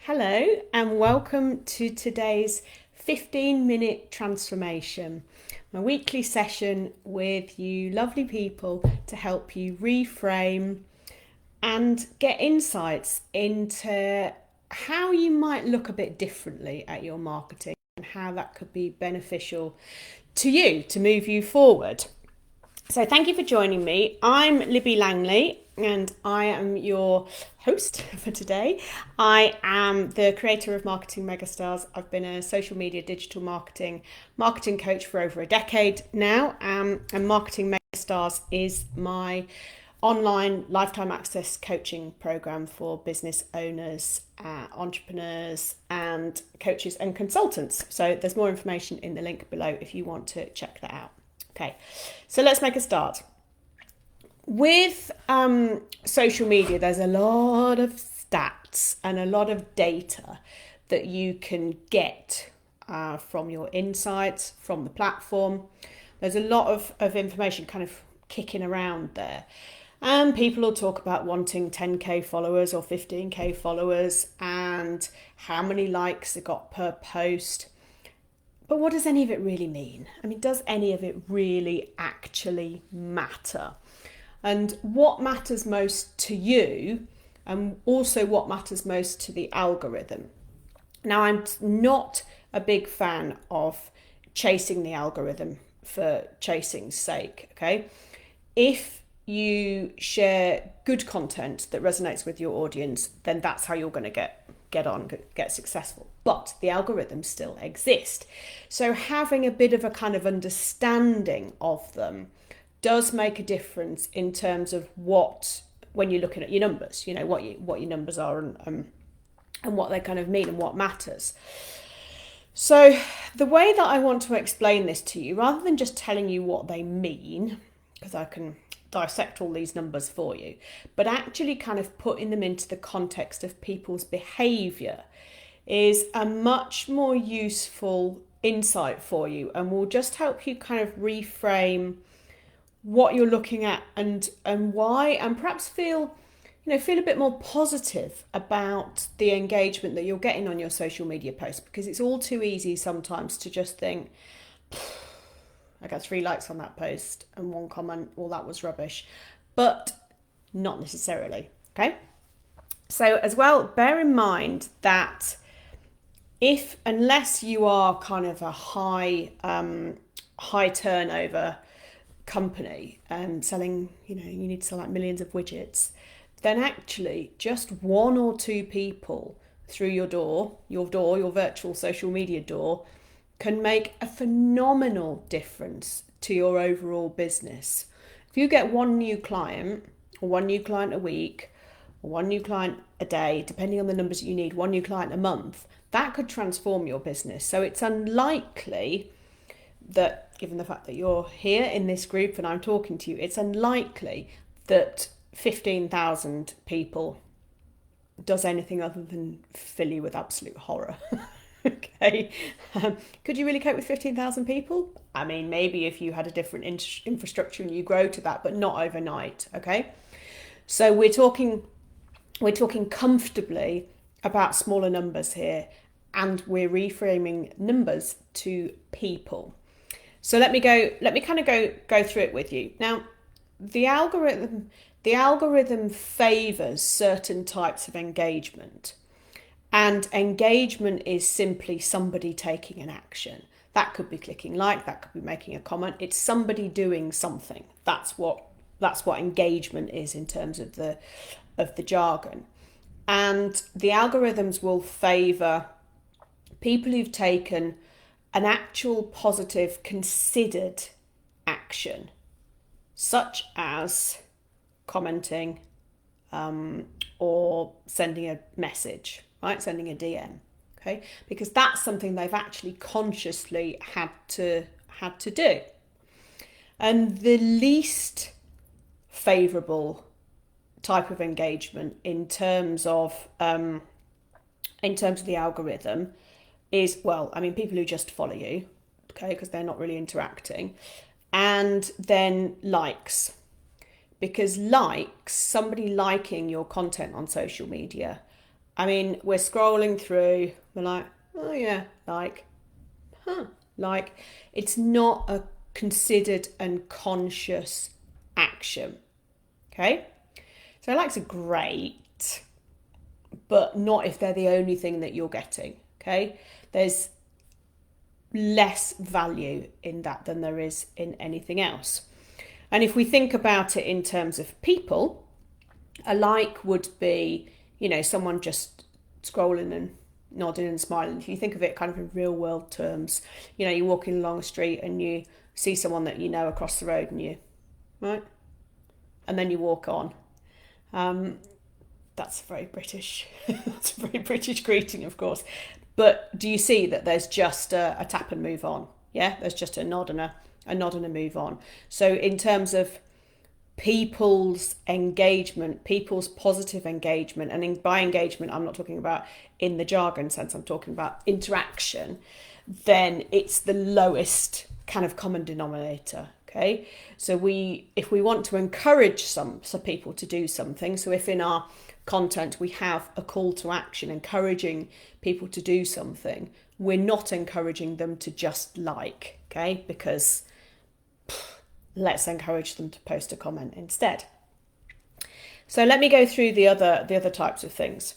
Hello and welcome to today's 15-minute transformation, my weekly session with you lovely people to help you reframe and get insights into how you might look a bit differently at your marketing and how that could be beneficial to you to move you forward. So thank you for joining me. I'm Libby Langley and I am your host for today. I am the creator of Marketing Megastars. I've been a social media digital marketing coach for over a decade now, and Marketing Megastars is my online lifetime access coaching program for business owners, entrepreneurs and coaches and consultants. So there's more information in the link below if you want to check that out. Okay, so let's make a start. With social media, there's a lot of stats and a lot of data that you can get from your insights, from the platform. There's a lot of information kind of kicking around there. And people will talk about wanting 10k followers or 15k followers and how many likes they got per post. But what does any of it really mean? I mean, does any of it really actually matter? And what matters most to you, and also what matters most to the algorithm? Now, I'm not a big fan of chasing the algorithm for chasing's sake, okay? If you share good content that resonates with your audience, then that's how you're going to get successful. But the algorithms still exist. So having a bit of a kind of understanding of them does make a difference in terms of when you're looking at your numbers, you know, what your numbers are and what they kind of mean and what matters. So the way that I want to explain this to you, rather than just telling you what they mean, because I can dissect all these numbers for you, but actually kind of putting them into the context of people's behavior is a much more useful insight for you and will just help you kind of reframe what you're looking at and why, and perhaps feel a bit more positive about the engagement that you're getting on your social media posts, because it's all too easy sometimes to just think, I got 3 likes on that post and 1 comment, well, that was rubbish. But not necessarily, okay? So as well, bear in mind that unless you are kind of a high turnover company selling, you need to sell like millions of widgets, then actually just 1 or 2 people through your virtual social media door can make a phenomenal difference to your overall business. If you get 1 new client, or 1 new client a week, or 1 new client a day, depending on the numbers that you need, 1 new client a month, that could transform your business. So it's unlikely that, given the fact that you're here in this group and I'm talking to you, it's unlikely that 15,000 people does anything other than fill you with absolute horror. Okay. Could you really cope with 15,000 people? I mean, maybe if you had a different infrastructure and you grow to that, but not overnight. Okay. So we're talking comfortably about smaller numbers here, and we're reframing numbers to people. So let me kind of go through it with you. Now, the algorithm favors certain types of engagement. And engagement is simply somebody taking an action. That could be clicking like, that could be making a comment. It's somebody doing something. That's what engagement is in terms of the jargon. And the algorithms will favor people who've taken an actual positive considered action, such as commenting or sending a message. Right, sending a DM, okay, because that's something they've actually consciously had to do. And the least favourable type of engagement in terms of the algorithm is, well, I mean, people who just follow you, okay, because they're not really interacting, and then likes, because somebody liking your content on social media I mean, we're scrolling through, we're like, oh yeah, like it's not a considered and conscious action. Okay, so likes are great, but not if they're the only thing that you're getting. Okay, there's less value in that than there is in anything else. And if we think about it in terms of people, a like would be, someone just scrolling and nodding and smiling. If you think of it kind of in real world terms, you're walking along a street and you see someone that you know across the road and right? And then you walk on. That's very British. That's a very British greeting, of course. But do you see that there's just a tap and move on? Yeah, there's just a nod and a move on. So in terms of people's engagement, people's positive engagement, and by engagement, I'm not talking about in the jargon sense, I'm talking about interaction, then it's the lowest kind of common denominator. Okay, so if we want to encourage some people to do something, so if in our content we have a call to action encouraging people to do something, we're not encouraging them to just like, okay, because let's encourage them to post a comment instead. So let me go through the other types of things.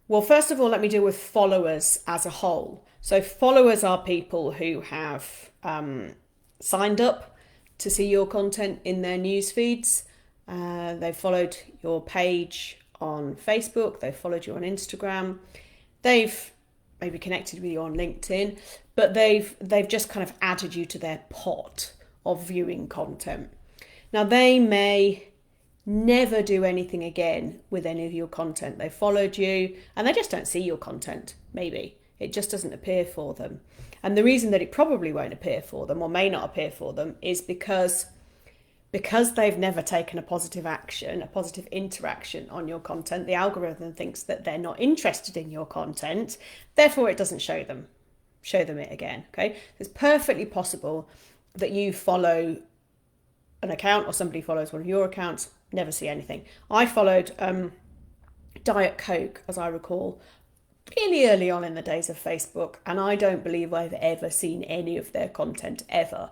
Well, first of all, let me deal with followers as a whole. So followers are people who have signed up to see your content in their news feeds. They've followed your page on Facebook. They've followed you on Instagram. They've maybe connected with you on LinkedIn, but they've just kind of added you to their pot of viewing content. Now, they may never do anything again with any of your content. They followed you and they just don't see your content. Maybe it just doesn't appear for them. And the reason that it probably won't appear for them or may not appear for them is because they've never taken a positive action, a positive interaction on your content. The algorithm thinks that they're not interested in your content, therefore it doesn't show them it again. Okay, it's perfectly possible that you follow an account or somebody follows one of your accounts, never see anything. I followed Diet Coke, as I recall, really early on in the days of Facebook, and I don't believe I've ever seen any of their content ever.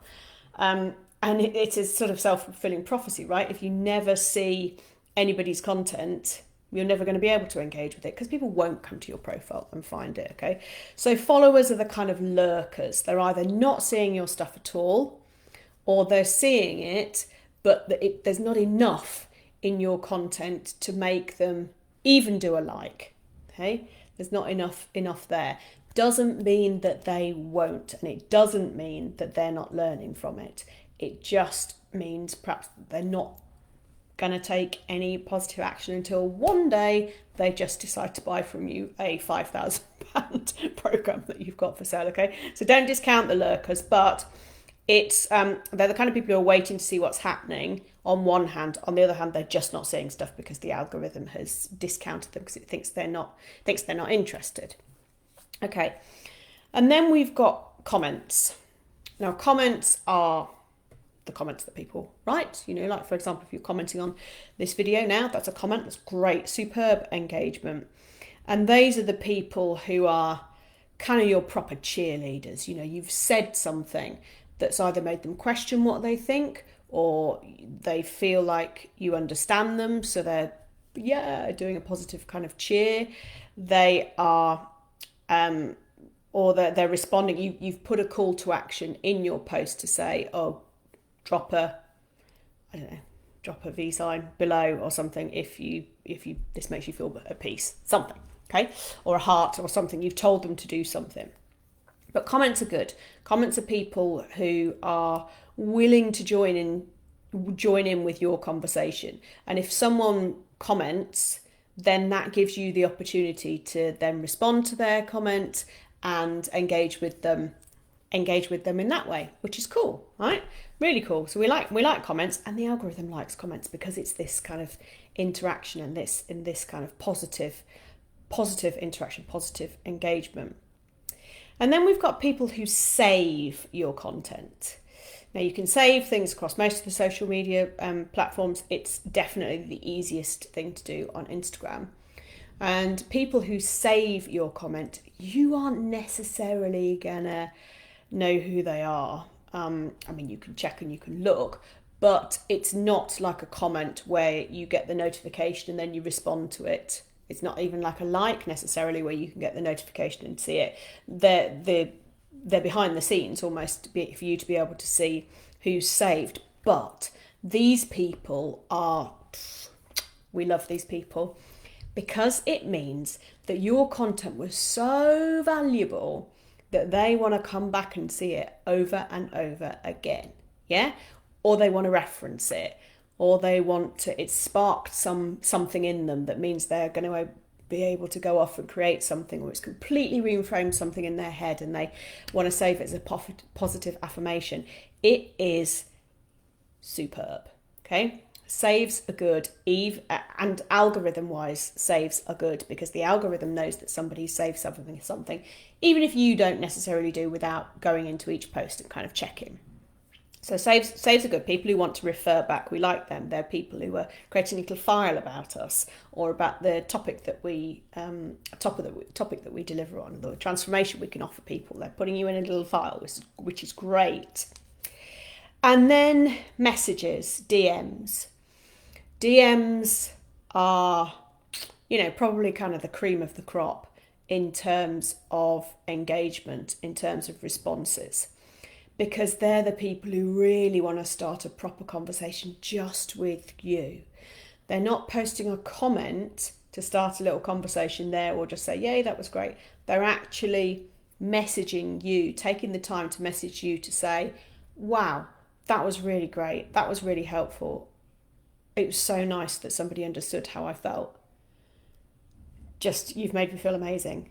And it is sort of self-fulfilling prophecy, right? If you never see anybody's content, you're never going to be able to engage with it because people won't come to your profile and find it, okay? So followers are the kind of lurkers. They're either not seeing your stuff at all or they're seeing it, but there's not enough in your content to make them even do a like, okay? There's not enough there. Doesn't mean that they won't, and it doesn't mean that they're not learning from it. It just means perhaps they're not going to take any positive action until one day they just decide to buy from you a £5,000 program that you've got for sale, okay? So don't discount the lurkers, but it's they're the kind of people who are waiting to see what's happening on one hand. On the other hand, they're just not seeing stuff because the algorithm has discounted them because it thinks they're not interested. Okay, and then we've got comments. Now, comments are the comments that people write. Like for example, if you're commenting on this video now, that's a comment. That's great, superb engagement. And these are the people who are kind of your proper cheerleaders. You've said something that's either made them question what they think or they feel like you understand them, so they're doing a positive kind of cheer. They are or they're responding. You've put a call to action in your post to say, oh, drop a V sign below or something if this makes you feel at peace, something, okay, or a heart or something. You've told them to do something. But comments are good. Comments are people who are willing to join in with your conversation. And if someone comments, then that gives you the opportunity to then respond to their comment and engage with them in that way, which is cool, right? Really cool. So we like comments, and the algorithm likes comments because it's this kind of interaction and this kind of positive interaction, positive engagement. And then we've got people who save your content. Now, you can save things across most of the social media platforms. It's definitely the easiest thing to do on Instagram. And people who save your comment, you aren't necessarily gonna know who they are. I mean, you can check and you can look, but it's not like a comment where you get the notification and then you respond to it. It's not even like a like necessarily where you can get the notification and see it. They're behind the scenes almost for you to be able to see who's saved. But these people are, we love these people, because it means that your content was so valuable that they want to come back and see it over and over again. Yeah? Or they want to reference it, or they want to, it sparked something in them that means they're going to be able to go off and create something, or it's completely reframed something in their head and they want to save it as a positive affirmation. It is superb. Okay? Saves are good, and algorithm wise saves are good, because the algorithm knows that somebody saved something, even if you don't necessarily do, without going into each post and kind of checking. So saves are good. People who want to refer back, we like them. They're people who are creating a little file about us or about the topic that we deliver on, the transformation we can offer people. They're putting you in a little file, which is great. And then messages, DMs. DMs are, probably kind of the cream of the crop in terms of engagement, in terms of responses, because they're the people who really want to start a proper conversation just with you. They're not posting a comment to start a little conversation there or just say, yay, that was great. They're actually messaging you, taking the time to message you to say, wow, that was really great. That was really helpful. It was so nice that somebody understood how I felt. You've made me feel amazing.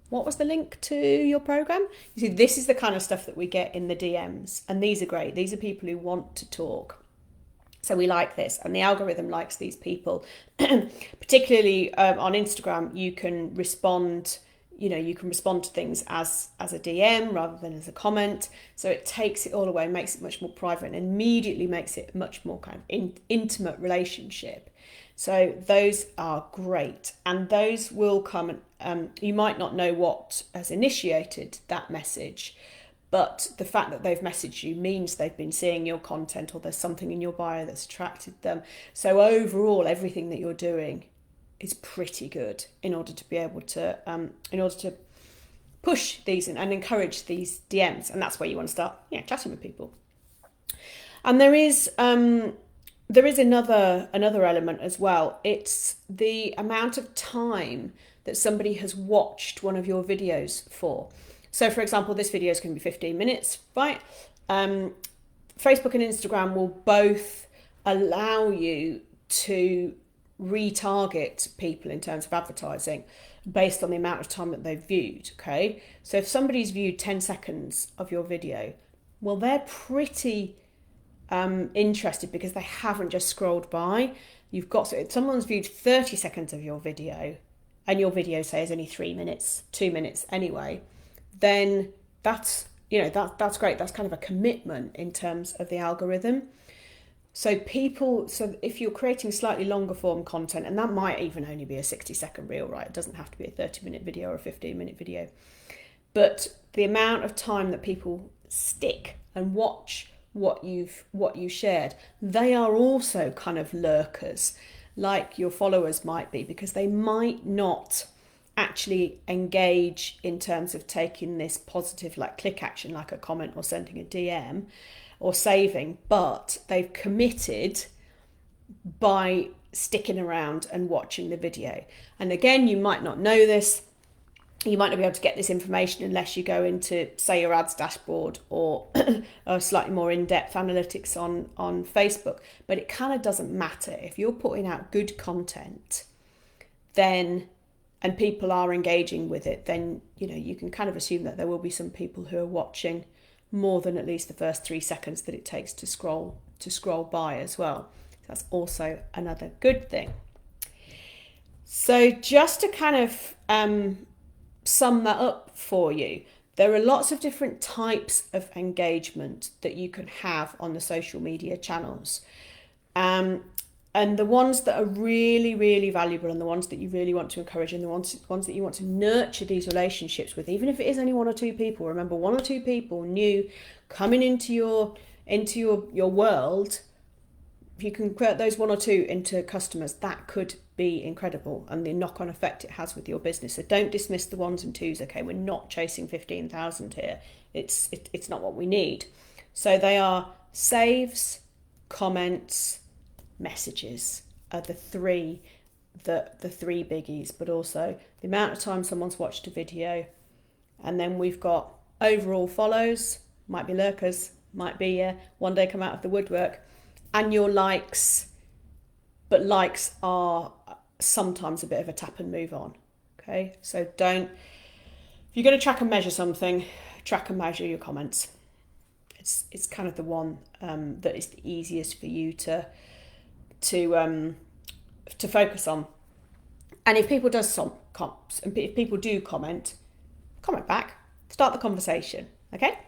What was the link to your program? You see, this is the kind of stuff that we get in the DMs, and these are great. These are people who want to talk. So we like this, and the algorithm likes these people. Particularly on Instagram, you can respond. You can respond to things as a DM rather than as a comment. So it takes it all away, makes it much more private, and immediately makes it much more kind of intimate relationship. So those are great, and those will come. You might not know what has initiated that message, but the fact that they've messaged you means they've been seeing your content, or there's something in your bio that's attracted them. So overall, everything that you're doing is pretty good in order to be able to push these and encourage these DMs, and that's where you want to start chatting with people. And there is another element as well. It's the amount of time that somebody has watched one of your videos for. So for example, this video is going to be 15 minutes, right? Facebook and Instagram will both allow you to retarget people in terms of advertising based on the amount of time that they've viewed. Okay, so if somebody's viewed 10 seconds of your video, well, they're pretty interested because they haven't just scrolled by. If someone's viewed 30 seconds of your video, and your video say is only 3 minutes, 2 minutes anyway, then that's great. That's kind of a commitment in terms of the algorithm. So if you're creating slightly longer form content, and that might even only be a 60-second reel, right? It doesn't have to be a 30-minute video or a 15-minute video. But the amount of time that people stick and watch what you shared, they are also kind of lurkers, like your followers might be, because they might not actually engage in terms of taking this positive, like click action, like a comment or sending a DM or saving, but they've committed by sticking around and watching the video. And again, you might not know this. You might not be able to get this information unless you go into, say, your ads dashboard or slightly more in-depth analytics on Facebook. But it kind of doesn't matter. If you're putting out good content, then, and people are engaging with it, then you can kind of assume that there will be some people who are watching more than at least the first 3 seconds that it takes to scroll by as well. That's also another good thing. So just to kind of sum that up for you, there are lots of different types of engagement that you can have on the social media channels. And the ones that are really, really valuable, and the ones that you really want to encourage, and the ones that you want to nurture these relationships with, even if it is only 1 or 2 people. Remember, 1 or 2 people new coming into your world. If you can convert those 1 or 2 into customers, that could be incredible, and the knock-on effect it has with your business. So don't dismiss the 1s and 2s. Okay, we're not chasing 15,000 here. It's not what we need. So they are saves, comments, messages are the three biggies, but also the amount of time someone's watched a video. And then we've got overall follows, might be lurkers, might be one day come out of the woodwork, and your likes. But likes are sometimes a bit of a tap and move on. Okay, so if you're going to track and measure something, track and measure your comments. It's kind of the one that is the easiest for you to focus on. And if people if people do comment back, start the conversation. Okay.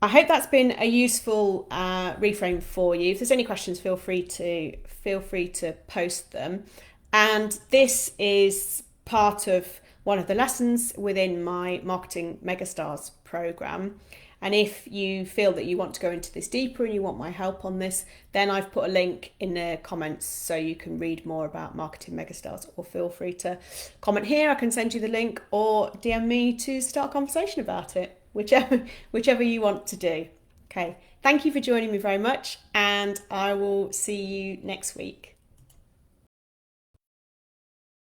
I hope that's been a useful reframe for you. If there's any questions, feel free to post them. And this is part of one of the lessons within my Marketing Megastars program. And if you feel that you want to go into this deeper and you want my help on this, then I've put a link in the comments so you can read more about Marketing Megastars, or feel free to comment here. I can send you the link, or DM me to start a conversation about it, whichever you want to do. Okay, thank you for joining me very much, and I will see you next week.